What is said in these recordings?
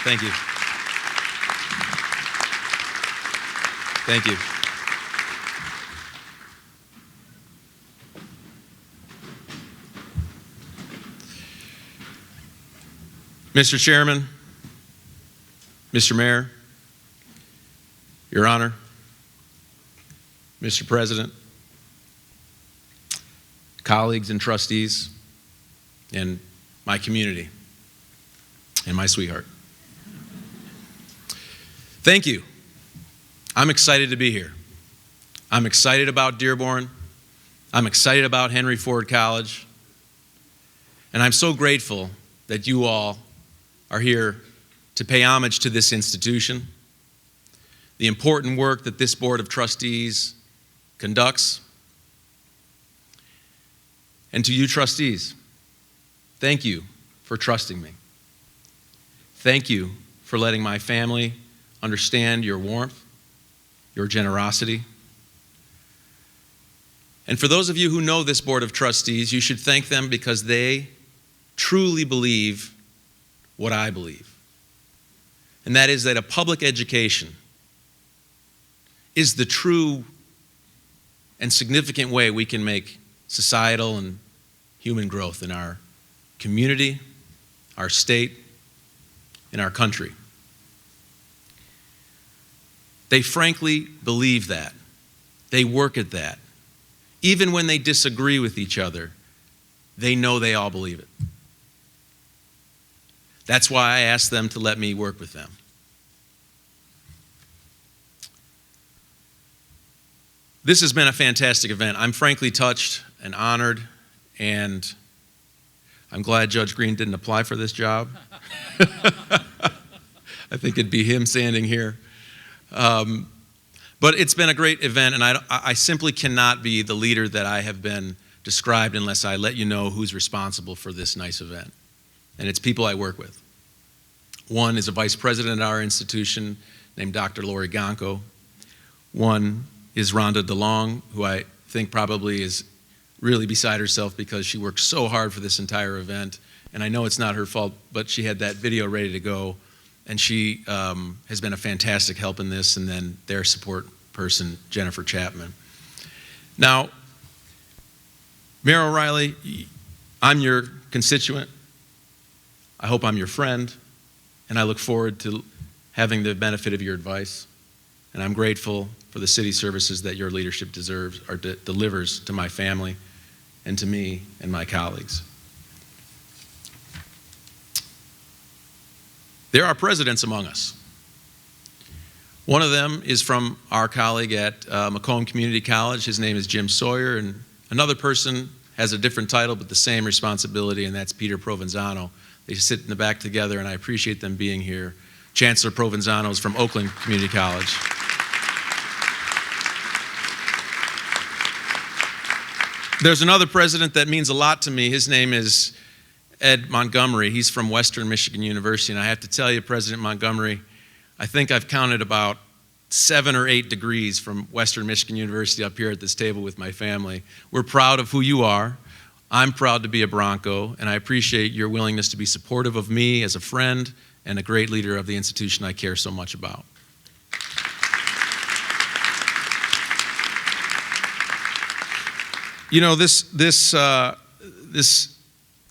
Thank you. Thank you. Mr. Chairman, Mr. Mayor, Your Honor, Mr. President, colleagues and trustees, and my community, and my sweetheart. Thank you. I'm excited to be here. I'm excited about Dearborn. I'm excited about Henry Ford College. And I'm so grateful that you all are here to pay homage to this institution, the important work that this Board of Trustees conducts. And to you trustees, thank you for trusting me. Thank you for letting my family understand your warmth, your generosity. And for those of you who know this Board of Trustees, you should thank them because they truly believe what I believe. And that is that a public education is the true and significant way we can make societal and human growth in our community, our state, and our country. They frankly believe that. They work at that. Even when they disagree with each other, they know they all believe it. That's why I asked them to let me work with them. This has been a fantastic event. I'm frankly touched and honored, and I'm glad Judge Green didn't apply for this job. I think it'd be him standing here. But it's been a great event, and I simply cannot be the leader that I have been described unless I let you know who's responsible for this nice event. And it's people I work with. One is a vice president at our institution named Dr. Lori Gonko. One is Rhonda DeLong, who I think probably is really beside herself because she worked so hard for this entire event. And I know it's not her fault, but she had that video ready to go. And she has been a fantastic help in this, and then their support person, Jennifer Chapman. Now, Mayor O'Reilly, I'm your constituent. I hope I'm your friend, and I look forward to having the benefit of your advice. And I'm grateful for the city services that your leadership deserves or delivers to my family and to me and my colleagues. There are presidents among us. One of them is from our colleague at Macomb Community College. His name is Jim Sawyer, and another person has a different title but the same responsibility, and that's Peter Provenzano. They sit in the back together, and I appreciate them being here. Chancellor Provenzano is from Oakland Community College. There's another president that means a lot to me. His name is Ed Montgomery. He's from Western Michigan University, and I have to tell you, President Montgomery, I think I've counted about 7 or 8 degrees from Western Michigan University up here at this table with my family. We're proud of who you are. I'm proud to be a Bronco, and I appreciate your willingness to be supportive of me as a friend and a great leader of the institution I care so much about. You know, this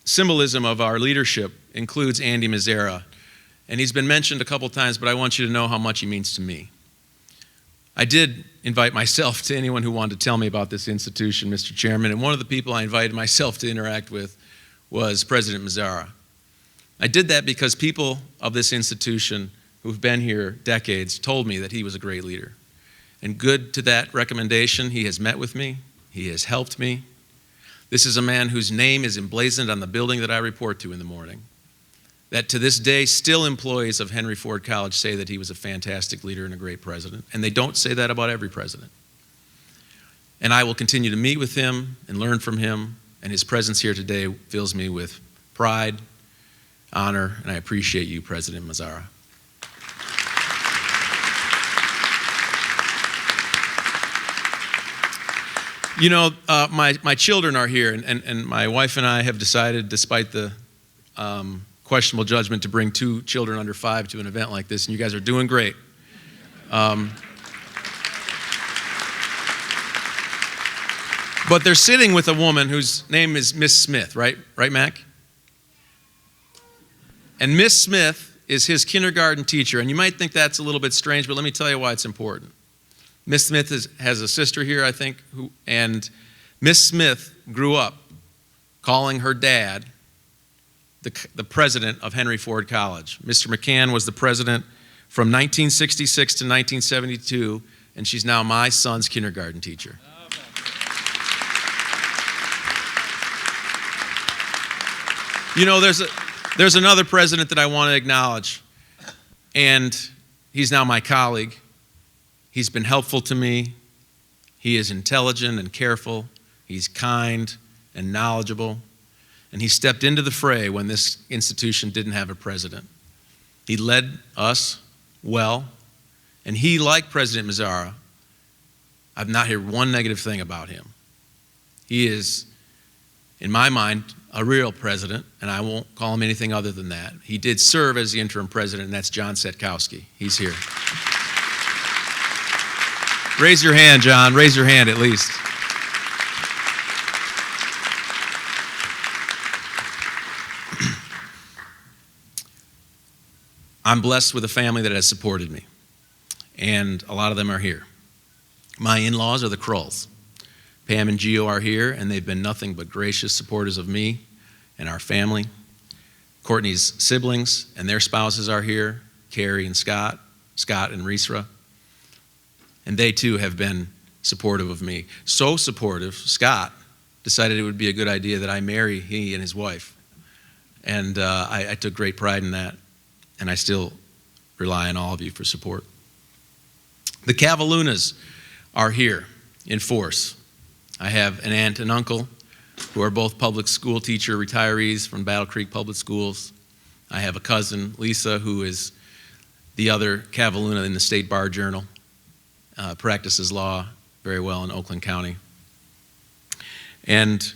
symbolism of our leadership includes Andy Mazzara, and he's been mentioned a couple times, but I want you to know how much he means to me. I did invite myself to anyone who wanted to tell me about this institution, Mr. Chairman, and one of the people I invited myself to interact with was President Mazzara. I did that because people of this institution who've been here decades told me that he was a great leader. And good to that recommendation, he has met with me, he has helped me. This is a man whose name is emblazoned on the building that I report to in the morning, that to this day still employees of Henry Ford College say that he was a fantastic leader and a great president, and they don't say that about every president. And I will continue to meet with him and learn from him, and his presence here today fills me with pride, honor, and I appreciate you, President Mazzara. You know, my children are here, and my wife and I have decided, despite the questionable judgment to bring 2 children under 5 to an event like this, and you guys are doing great. But they're sitting with a woman whose name is Miss Smith, right? Right, Mac? And Miss Smith is his kindergarten teacher, and you might think that's a little bit strange, but let me tell you why it's important. Miss Smith has a sister here, I think, and Miss Smith grew up calling her dad the president of Henry Ford College. Mr. McCann was the president from 1966 to 1972, and she's now my son's kindergarten teacher. You know, there's another president that I want to acknowledge, and he's now my colleague. He's been helpful to me. He is intelligent and careful. He's kind and knowledgeable. And he stepped into the fray when this institution didn't have a president. He led us well, and he, like President Mazzara, I've not heard one negative thing about him. He is, in my mind, a real president, and I won't call him anything other than that. He did serve as the interim president, and that's John Setkowski. He's here. Raise your hand, John. Raise your hand at least. I'm blessed with a family that has supported me, and a lot of them are here. My in-laws are the Krulls. Pam and Gio are here, and they've been nothing but gracious supporters of me and our family. Courtney's siblings and their spouses are here, Carrie and Scott and Risra. And they too have been supportive of me. So supportive, Scott decided it would be a good idea that I marry he and his wife. And I took great pride in that, and I still rely on all of you for support. The Kavalhunas are here in force. I have an aunt and uncle who are both public school teacher retirees from Battle Creek Public Schools. I have a cousin, Lisa, who is the other Kavalhuna in the State Bar Journal, practices law very well in Oakland County. And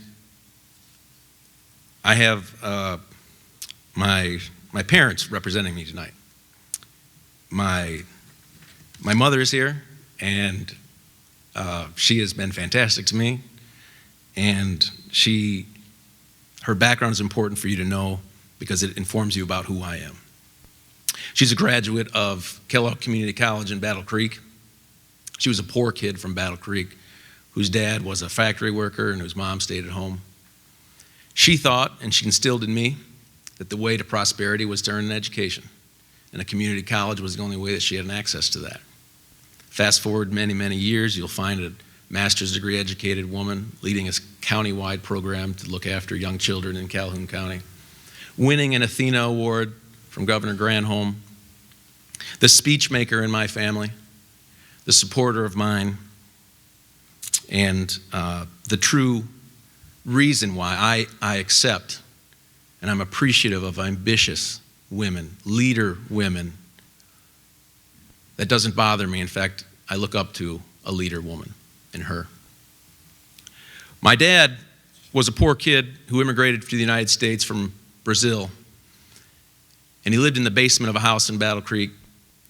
I have my parents representing me tonight. My mother is here, and she has been fantastic to me, and her background is important for you to know because it informs you about who I am. She's a graduate of Kellogg Community College in Battle Creek. She was a poor kid from Battle Creek whose dad was a factory worker and whose mom stayed at home. She thought, and she instilled in me, that the way to prosperity was to earn an education, and a community college was the only way that she had an access to that. Fast forward many, many years, you'll find a master's degree educated woman leading a county-wide program to look after young children in Calhoun County, winning an Athena Award from Governor Granholm, the speech maker in my family, the supporter of mine, and the true reason why I accept and I'm appreciative of ambitious women, leader women. That doesn't bother me. In fact, I look up to a leader woman in her. My dad was a poor kid who immigrated to the United States from Brazil, and he lived in the basement of a house in Battle Creek,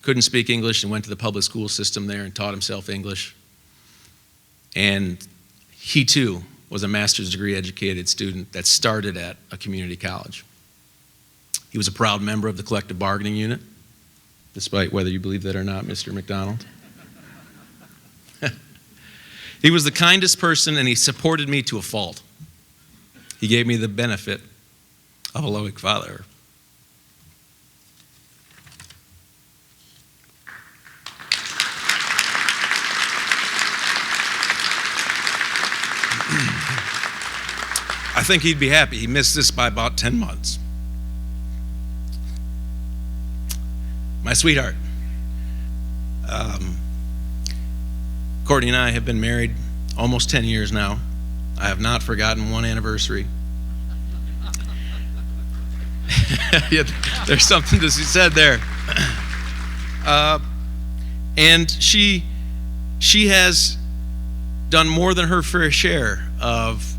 couldn't speak English, and went to the public school system there and taught himself English. And he too was a master's degree educated student that started at a community college. He was a proud member of the collective bargaining unit, despite whether you believe that or not, Mr. McDonald. He was the kindest person, and he supported me to a fault. He gave me the benefit of a loving father. I think he'd be happy. He missed this by about 10 months. My sweetheart. Courtney and I have been married almost 10 years now. I have not forgotten one anniversary. Yeah, there's something to be said there. And she has done more than her fair share of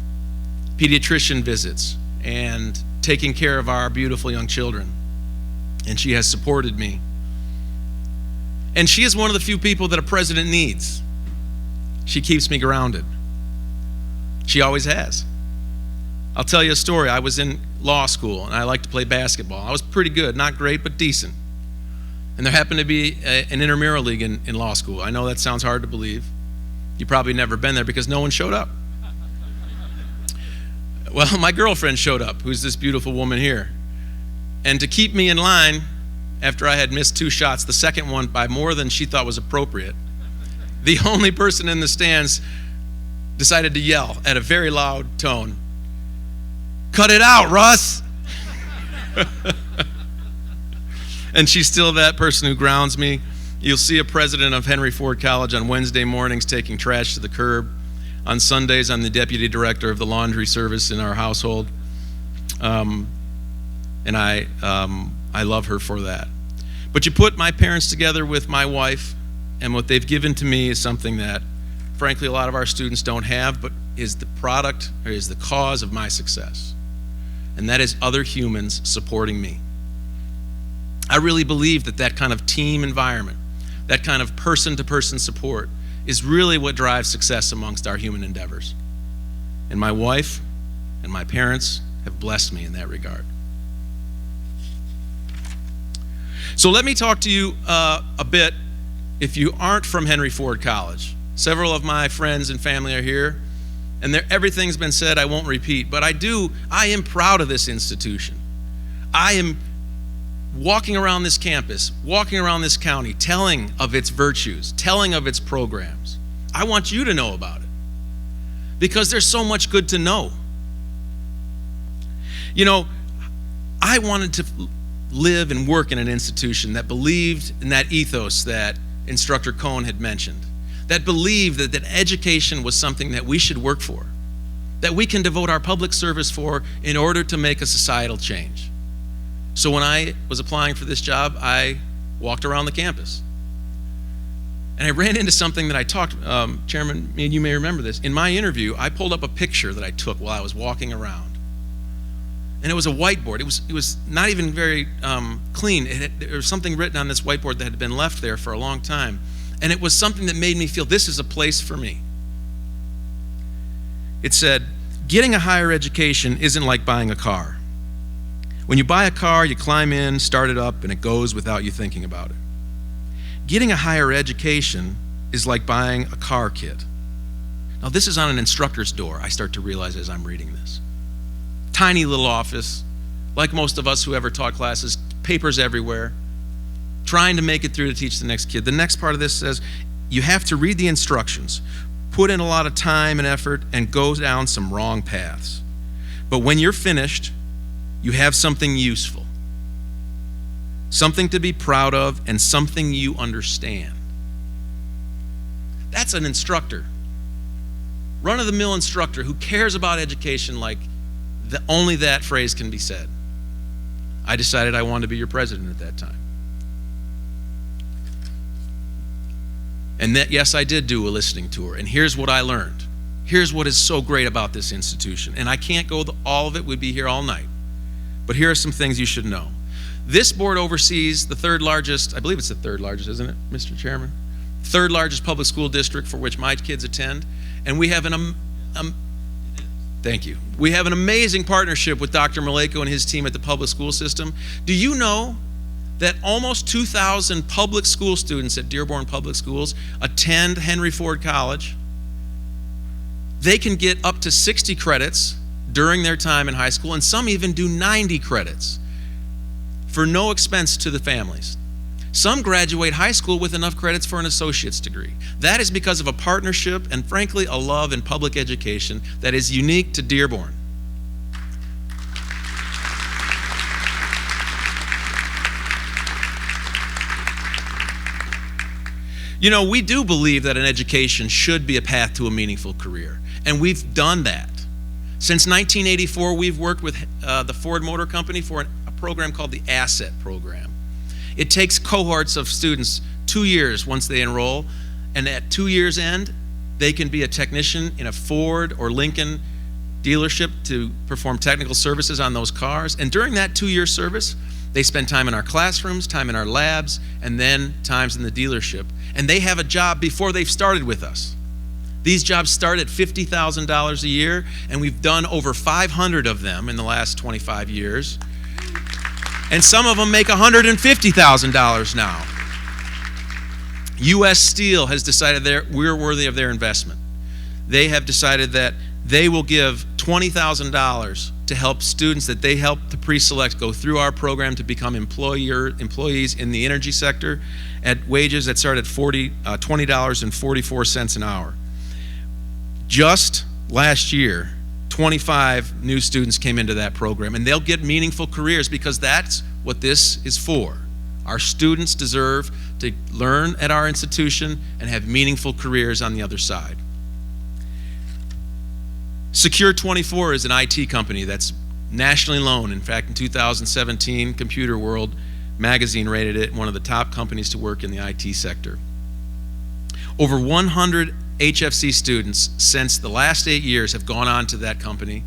pediatrician visits and taking care of our beautiful young children. And she has supported me. And she is one of the few people that a president needs. She keeps me grounded. She always has. I'll tell you a story. I was in law school, and I liked to play basketball. I was pretty good, not great, but decent. And there happened to be an intramural league in law school. I know that sounds hard to believe. You've probably never been there because no one showed up. Well, my girlfriend showed up, who's this beautiful woman here. And to keep me in line, after I had missed 2 shots, the second one by more than she thought was appropriate, the only person in the stands decided to yell at a very loud tone, "Cut it out, Russ!" And she's still that person who grounds me. You'll see a president of Henry Ford College on Wednesday mornings taking trash to the curb. On Sundays, I'm the deputy director of the laundry service in our household. And I love her for that. But you put my parents together with my wife, and what they've given to me is something that, frankly, a lot of our students don't have, but is the product or is the cause of my success. And that is other humans supporting me. I really believe that that kind of team environment, that kind of person-to-person support is really what drives success amongst our human endeavors. And my wife and my parents have blessed me in that regard. So let me talk to you a bit, if you aren't from Henry Ford College. Several of my friends and family are here, and everything's been said, I won't repeat, but I am proud of this institution. I am walking around this campus, walking around this county, telling of its virtues, telling of its programs. I want you to know about it, because there's so much good to know. You know, I wanted to live and work in an institution that believed in that ethos that Instructor Cohn had mentioned, that believed that education was something that we should work for, that we can devote our public service for in order to make a societal change. So when I was applying for this job, I walked around the campus. And I ran into something that I talked, Chairman, and you may remember this. In my interview, I pulled up a picture that I took while I was walking around. And it was a whiteboard. It was not even very clean. There was something written on this whiteboard that had been left there for a long time. And it was something that made me feel this is a place for me. It said, getting a higher education isn't like buying a car. When you buy a car, you climb in, start it up, and it goes without you thinking about it. Getting a higher education is like buying a car kit. Now, this is on an instructor's door, I start to realize as I'm reading this. Tiny little office, like most of us who ever taught classes, papers everywhere, trying to make it through to teach the next kid. The next part of this says, you have to read the instructions, put in a lot of time and effort, and go down some wrong paths. But when you're finished, you have something useful, something to be proud of, and something you understand. That's an instructor, run-of-the-mill instructor who cares about education like only that phrase can be said. I decided I wanted to be your president at that time. And that, yes, I did do a listening tour, and here's what I learned. Here's what is so great about this institution. And I can't go all of it, we'd be here all night. But here are some things you should know. This board oversees the third largest, I believe it's the third largest, isn't it, Mr. Chairman? Third largest public school district for which my kids attend. And we have thank you. We have an amazing partnership with Dr. Maleko and his team at the public school system. Do you know that almost 2,000 public school students at Dearborn Public Schools attend Henry Ford College? They can get up to 60 credits during their time in high school, and some even do 90 credits for no expense to the families. Some graduate high school with enough credits for an associate's degree. That is because of a partnership and, frankly, a love in public education that is unique to Dearborn. You know, we do believe that an education should be a path to a meaningful career, and we've done that. Since 1984, we've worked with the Ford Motor Company for a program called the Asset Program. It takes cohorts of students 2 years once they enroll, and at 2 years' end, they can be a technician in a Ford or Lincoln dealership to perform technical services on those cars. And during that 2-year service, they spend time in our classrooms, time in our labs, and then times in the dealership. And they have a job before they've started with us. These jobs start at $50,000 a year, and we've done over 500 of them in the last 25 years. And some of them make $150,000 now. U.S. Steel has decided we're worthy of their investment. They have decided that they will give $20,000 to help students that they help to pre-select go through our program to become employees in the energy sector at wages that start at $20.44 an hour. Just last year, 25 new students came into that program, and they'll get meaningful careers because that's what this is for. Our students deserve to learn at our institution and have meaningful careers on the other side. Secure 24 is an IT company that's nationally known. In fact, in 2017, Computer World magazine rated it one of the top companies to work in the IT sector. Over 100 HFC students since the last 8 years have gone on to that company,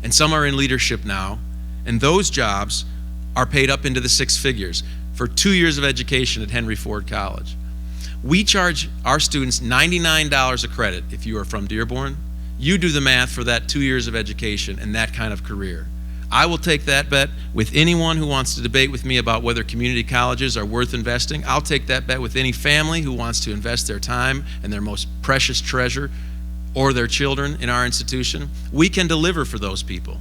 and some are in leadership now, and those jobs are paid up into the 6 figures for 2 years of education at Henry Ford College. We charge our students $99 a credit if you are from Dearborn. You do the math for that 2 years of education and that kind of career. I will take that bet with anyone who wants to debate with me about whether community colleges are worth investing. I'll take that bet with any family who wants to invest their time and their most precious treasure or their children in our institution. We can deliver for those people.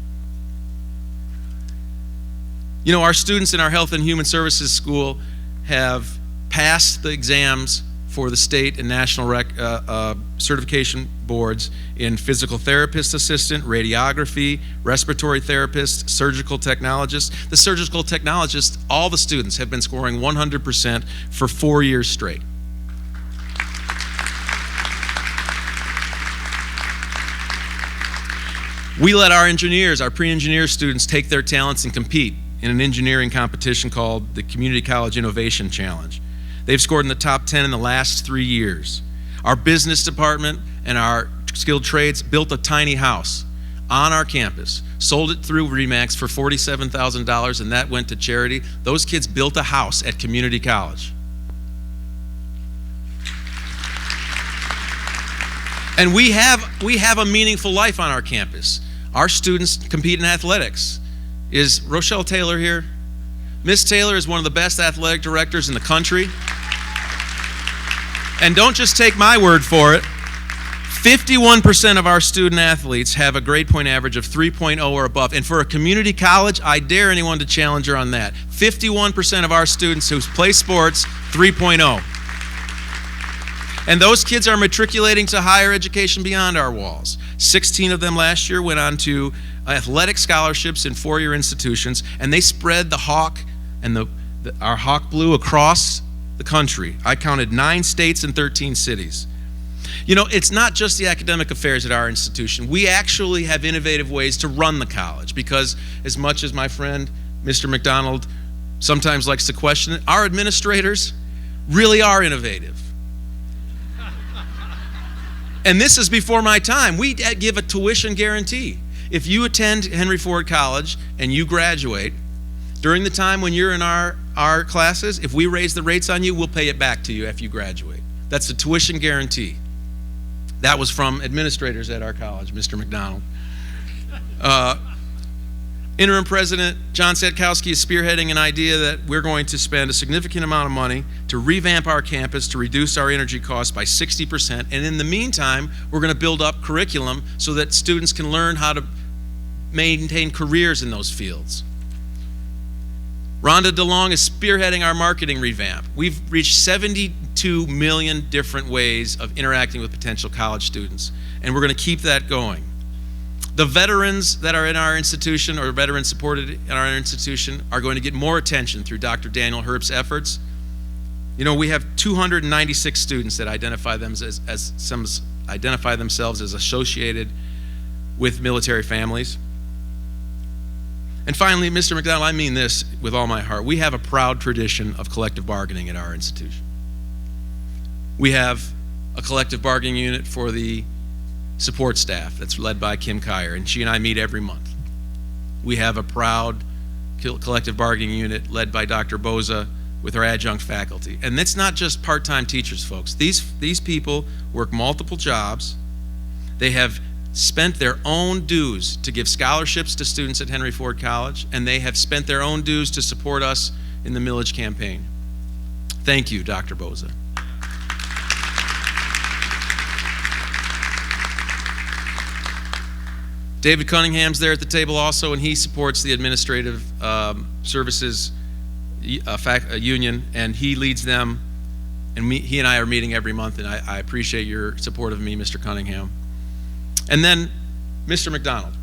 You know, our students in our Health and Human Services School have passed the exams for the state and national certification boards in physical therapist assistant, radiography, respiratory therapist, surgical technologist. The surgical technologists, all the students have been scoring 100% for 4 years straight. We let our engineers, our pre-engineer students, take their talents and compete in an engineering competition called the Community College Innovation Challenge. They've scored in the top 10 in the last 3 years. Our business department and our skilled trades built a tiny house on our campus, sold it through RE/MAX for $47,000, and that went to charity. Those kids built a house at community college. And we have a meaningful life on our campus. Our students compete in athletics. Is Rochelle Taylor here? Miss Taylor is one of the best athletic directors in the country. And don't just take my word for it. 51% of our student athletes have a grade point average of 3.0 or above. And for a community college, I dare anyone to challenge her on that. 51% of our students who play sports, 3.0. And those kids are matriculating to higher education beyond our walls. 16 of them last year went on to athletic scholarships in 4-year institutions, and they spread the Hawk and our Hawk Blue across the country. I counted 9 states and 13 cities. You know, it's not just the academic affairs at our institution. We actually have innovative ways to run the college because as much as my friend, Mr. McDonald, sometimes likes to question it, our administrators really are innovative. And this is before my time. We give a tuition guarantee. If you attend Henry Ford College and you graduate, during the time when you're in our classes, if we raise the rates on you, we'll pay it back to you after you graduate. That's the tuition guarantee. That was from administrators at our college, Mr. McDonald. Interim President John Satkowski is spearheading an idea that we're going to spend a significant amount of money to revamp our campus to reduce our energy costs by 60%. And in the meantime, we're going to build up curriculum so that students can learn how to maintain careers in those fields. Rhonda DeLong is spearheading our marketing revamp. We've reached 72 million different ways of interacting with potential college students, and we're going to keep that going. The veterans that are in our institution or veterans supported in our institution are going to get more attention through Dr. Daniel Herbst's efforts. You know, we have 296 students that identify themselves as associated with military families. And finally, Mr. McDonald, I mean this with all my heart. We have a proud tradition of collective bargaining at our institution. We have a collective bargaining unit for the support staff that's led by Kim Kyer, and she and I meet every month. We have a proud collective bargaining unit led by Dr. Boza with our adjunct faculty. And it's not just part-time teachers, folks. These people work multiple jobs. They have spent their own dues to give scholarships to students at Henry Ford College, and they have spent their own dues to support us in the millage campaign. Thank you, Dr. Boza. David Cunningham's there at the table also, and he supports the administrative services union, and he leads them, and he and I are meeting every month, and I appreciate your support of me, Mr. Cunningham. And then Mr. McDonald.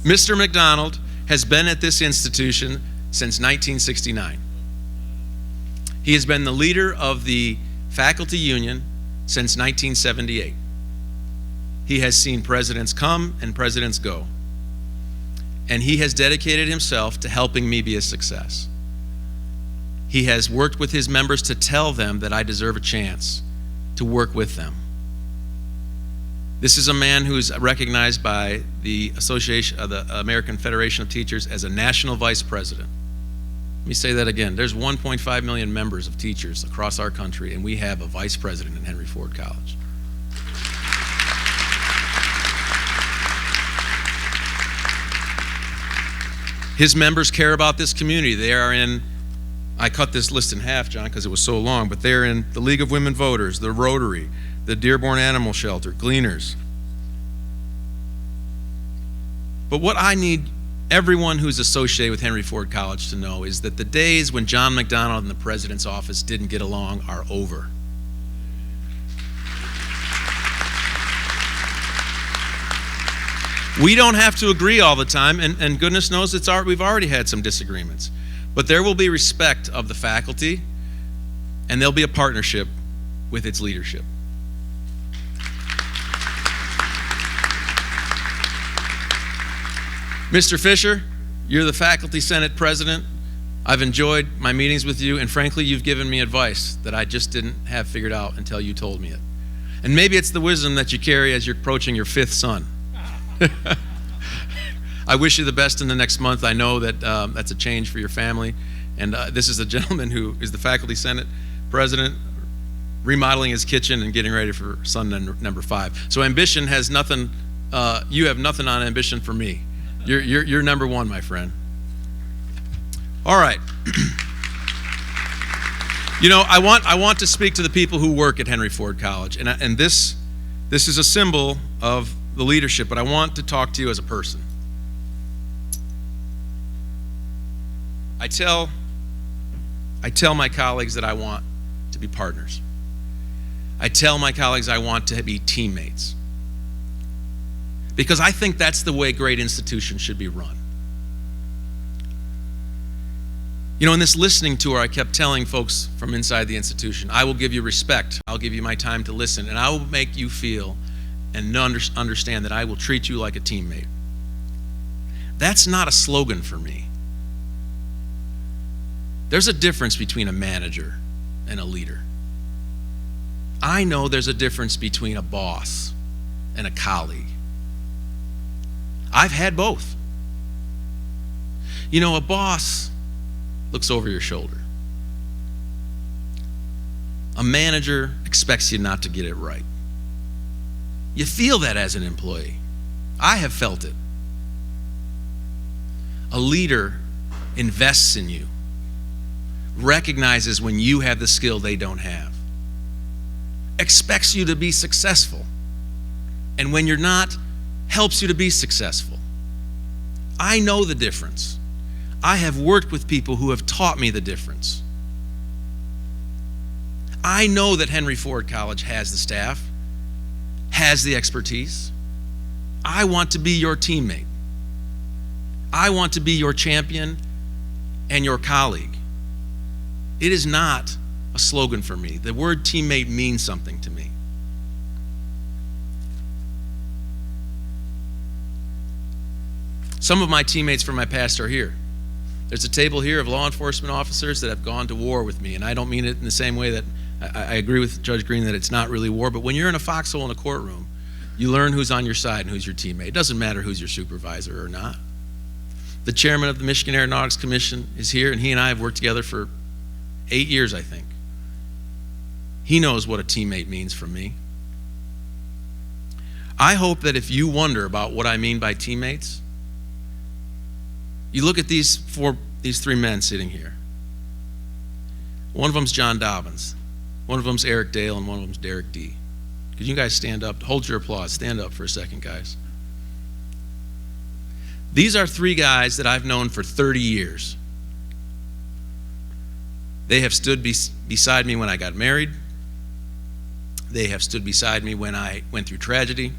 Mr. McDonald has been at this institution since 1969. He has been the leader of the faculty union since 1978. He has seen presidents come and presidents go. And he has dedicated himself to helping me be a success. He has worked with his members to tell them that I deserve a chance to work with them. This is a man who is recognized by the American Federation of Teachers as a national vice president. Let me say that again. There's 1.5 million members of teachers across our country, and we have a vice president at Henry Ford College. His members care about this community. They are in, I cut this list in half, John, because it was so long, but they're in the League of Women Voters, the Rotary, the Dearborn Animal Shelter, Gleaners. But what I need everyone who's associated with Henry Ford College to know is that the days when John McDonald and the president's office didn't get along are over. We don't have to agree all the time, and goodness knows we've already had some disagreements. But there will be respect of the faculty, and there'll be a partnership with its leadership. Mr. Fisher, you're the Faculty Senate President. I've enjoyed my meetings with you, and frankly, you've given me advice that I just didn't have figured out until you told me it. And maybe it's the wisdom that you carry as you're approaching your 5th son. I wish you the best in the next month. I know that that's a change for your family. And this is a gentleman who is the Faculty Senate President, remodeling his kitchen and getting ready for son number 5. So ambition has nothing, you have nothing on ambition for me. You're number 1, my friend. All right. You know, I want to speak to the people who work at Henry Ford College, and this is a symbol of the leadership, but I want to talk to you as a person. I tell my colleagues that I want to be partners. I tell my colleagues I want to be teammates. Because I think that's the way great institutions should be run. You know, in this listening tour, I kept telling folks from inside the institution, I will give you respect, I'll give you my time to listen, and I will make you feel and understand that I will treat you like a teammate. That's not a slogan for me. There's a difference between a manager and a leader. I know there's a difference between a boss and a colleague. I've had both. You know, a boss looks over your shoulder. A manager expects you not to get it right. You feel that as an employee. I have felt it. A leader invests in you, recognizes when you have the skill they don't have, expects you to be successful, and when you're not, helps you to be successful. I know the difference. I have worked with people who have taught me the difference. I know that Henry Ford College has the staff, has the expertise. I want to be your teammate. I want to be your champion and your colleague. It is not a slogan for me. The word teammate means something to me. Some of my teammates from my past are here. There's a table here of law enforcement officers that have gone to war with me, and I don't mean it in the same way that I agree with Judge Green that it's not really war, but when you're in a foxhole in a courtroom, you learn who's on your side and who's your teammate. It doesn't matter who's your supervisor or not. The chairman of the Michigan Aeronautics Commission is here, and he and I have worked together for 8 years, I think. He knows what a teammate means from me. I hope that if you wonder about what I mean by teammates, you look at these three men sitting here. One of them's John Dobbins, one of them's Eric Dale, and one of them's Derek D. Could you guys stand up? Hold your applause. Stand up for a second, guys. These are three guys that I've known for 30 years. They have stood beside me when I got married. They have stood beside me when I went through tragedy.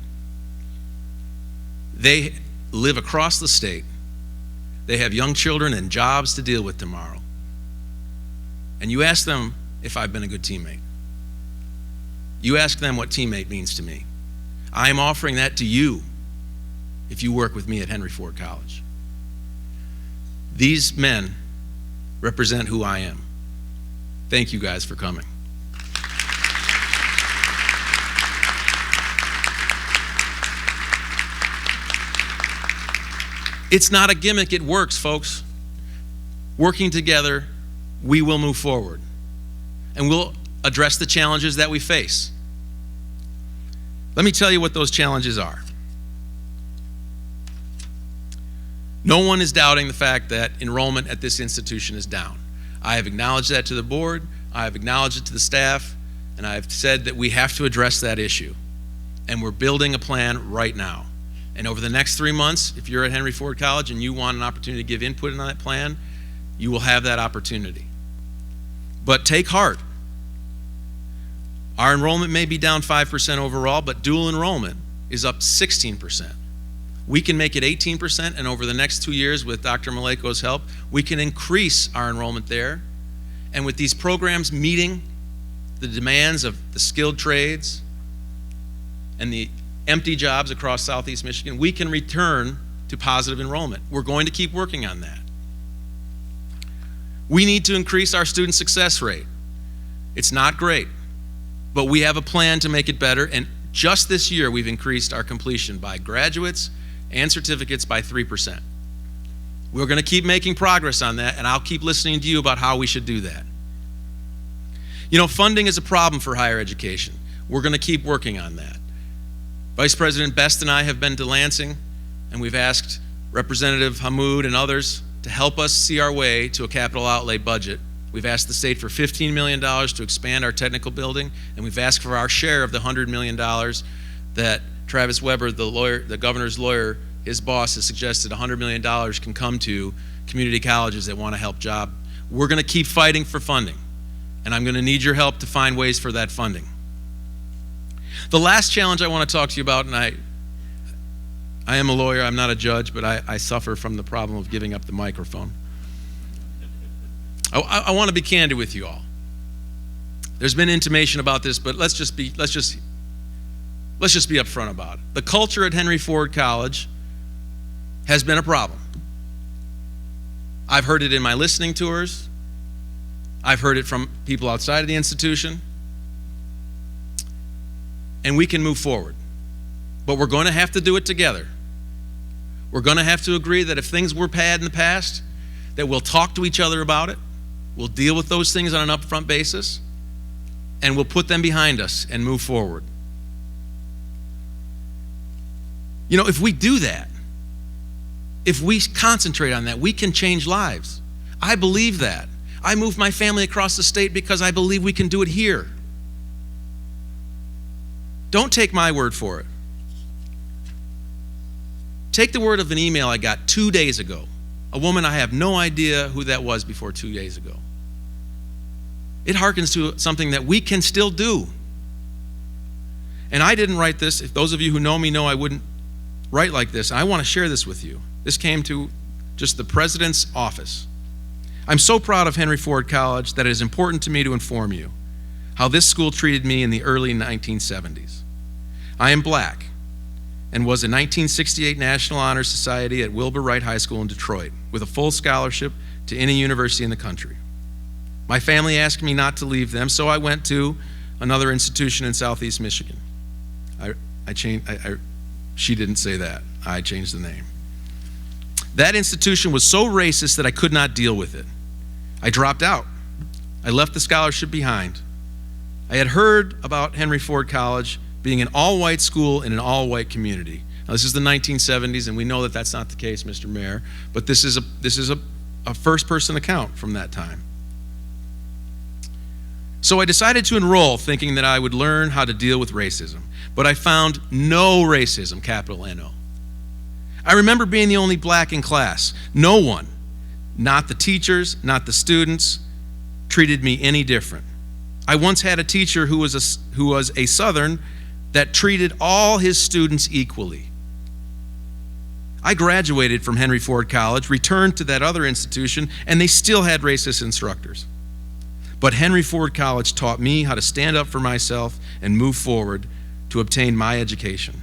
They live across the state. They have young children and jobs to deal with tomorrow. And you ask them if I've been a good teammate. You ask them what teammate means to me. I am offering that to you if you work with me at Henry Ford College. These men represent who I am. Thank you guys for coming. It's not a gimmick, it works, folks. Working together, we will move forward. And we'll address the challenges that we face. Let me tell you what those challenges are. No one is doubting the fact that enrollment at this institution is down. I have acknowledged that to the board, I have acknowledged it to the staff, and I have said that we have to address that issue. And we're building a plan right now. And over the next 3 months, if you're at Henry Ford College and you want an opportunity to give input on that plan, you will have that opportunity. But take heart. Our enrollment may be down 5% overall, but dual enrollment is up 16%. We can make it 18%, and over the next 2 years, with Dr. Maleko's help, we can increase our enrollment there. And with these programs meeting the demands of the skilled trades and the empty jobs across Southeast Michigan, we can return to positive enrollment. We're going to keep working on that. We need to increase our student success rate. It's not great, but we have a plan to make it better, and just this year we've increased our completion by graduates and certificates by 3%. We're going to keep making progress on that, and I'll keep listening to you about how we should do that. You know, funding is a problem for higher education. We're going to keep working on that. Vice President Best and I have been to Lansing, and we've asked Representative Hammoud and others to help us see our way to a capital outlay budget. We've asked the state for $15 million to expand our technical building, and we've asked for our share of the $100 million that Travis Weber, the lawyer, the governor's lawyer, his boss has suggested $100 million can come to community colleges that want to help job. We're going to keep fighting for funding, and I'm going to need your help to find ways for that funding. The last challenge I want to talk to you about, and I am a lawyer, I'm not a judge, but I suffer from the problem of giving up the microphone. I want to be candid with you all. There's been intimation about this, but let's just be upfront about it. The culture at Henry Ford College has been a problem. I've heard it in my listening tours. I've heard it from people outside of the institution. And we can move forward. But we're going to have to do it together. We're going to have to agree that if things were bad in the past, that we'll talk to each other about it. We'll deal with those things on an upfront basis, and we'll put them behind us and move forward. You know, if we do that, if we concentrate on that, we can change lives. I believe that. I moved my family across the state because I believe we can do it here. Don't take my word for it. Take the word of an email I got 2 days ago. A woman, I have no idea who that was before 2 days ago. It harkens to something that we can still do. And I didn't write this. If those of you who know me know I wouldn't write like this. I want to share this with you. This came to just the president's office. I'm so proud of Henry Ford College that it is important to me to inform you how this school treated me in the early 1970s. I am black and was a 1968 National Honor Society at Wilbur Wright High School in Detroit with a full scholarship to any university in the country. My family asked me not to leave them, so I went to another institution in Southeast Michigan. She didn't say that. I changed the name. That institution was so racist that I could not deal with it. I dropped out. I left the scholarship behind. I had heard about Henry Ford College being an all-white school in an all-white community. Now, this is the 1970s, and we know that that's not the case, Mr. Mayor, but this is a first-person account from that time. So I decided to enroll, thinking that I would learn how to deal with racism, but I found no racism, capital N-O. I remember being the only black in class. No one, not the teachers, not the students, treated me any different. I once had a teacher who was a Southern that treated all his students equally. I graduated from Henry Ford College, returned to that other institution, and they still had racist instructors. But Henry Ford College taught me how to stand up for myself and move forward to obtain my education.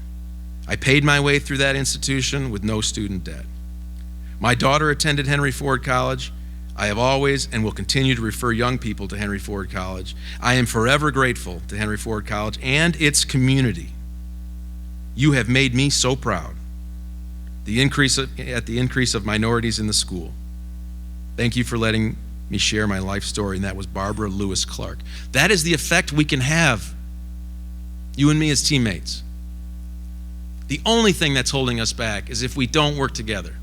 I paid my way through that institution with no student debt. My daughter attended Henry Ford College. I have always and will continue to refer young people to Henry Ford College. I am forever grateful to Henry Ford College and its community. You have made me so proud. The increase of minorities in the school. Thank you for letting me share my life story, and that was Barbara Lewis Clark. That is the effect we can have, you and me as teammates. The only thing that's holding us back is if we don't work together.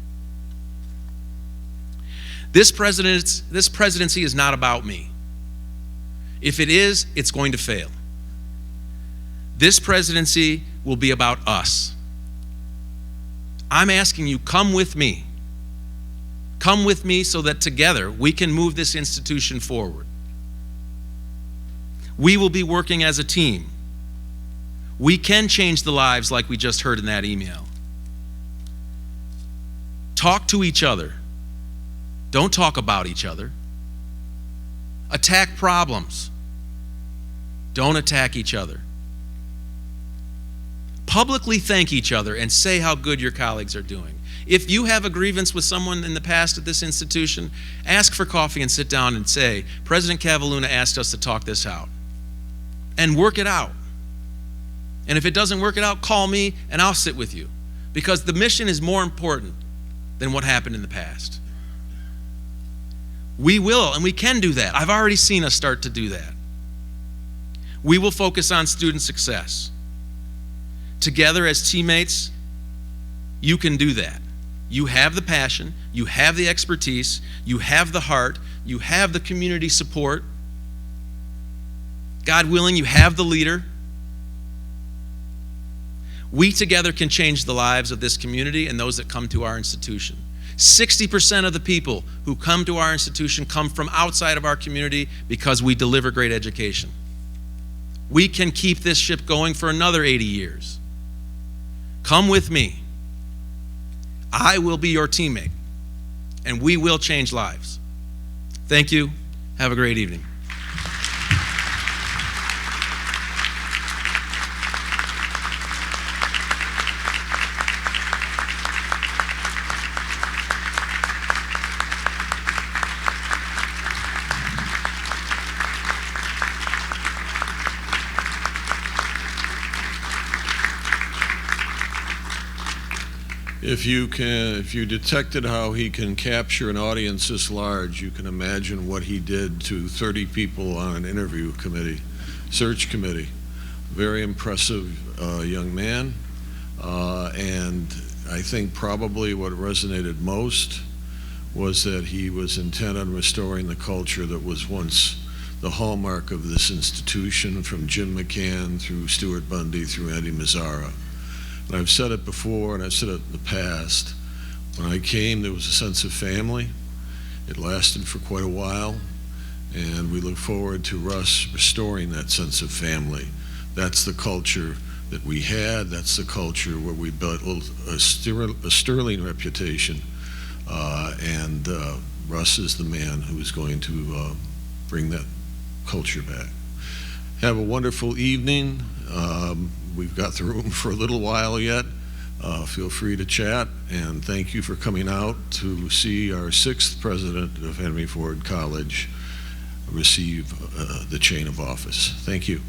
This presidency is not about me. If it is, it's going to fail. This presidency will be about us. I'm asking you, come with me. Come with me so that together we can move this institution forward. We will be working as a team. We can change the lives like we just heard in that email. Talk to each other. Don't talk about each other. Attack problems. Don't attack each other. Publicly thank each other and say how good your colleagues are doing. If you have a grievance with someone in the past at this institution, ask for coffee and sit down and say, President Kavalhuna asked us to talk this out. And work it out. And if it doesn't work it out, call me and I'll sit with you. Because the mission is more important than what happened in the past. We will and we can do that. I've already seen us start to do that. We will focus on student success. Together as teammates, you can do that. You have the passion, you have the expertise, you have the heart, you have the community support. God willing, you have the leader. We together can change the lives of this community and those that come to our institution. 60% of the people who come to our institution come from outside of our community because we deliver great education. We can keep this ship going for another 80 years. Come with me. I will be your teammate, and we will change lives. Thank you. Have a great evening. If you detected how he can capture an audience this large, you can imagine what he did to 30 people on an interview committee, search committee. Very impressive young man, and I think probably what resonated most was that he was intent on restoring the culture that was once the hallmark of this institution, from Jim McCann through Stuart Bundy through Andy Mazzara. And I've said it before, and I've said it in the past. When I came, there was a sense of family. It lasted for quite a while, and we look forward to Russ restoring that sense of family. That's the culture that we had. That's the culture where we built a sterling reputation, and Russ is the man who is going to bring that culture back. Have a wonderful evening. We've got the room for a little while yet. Feel free to chat, and thank you for coming out to see our 6th president of Henry Ford College. receive the chain of office. Thank you.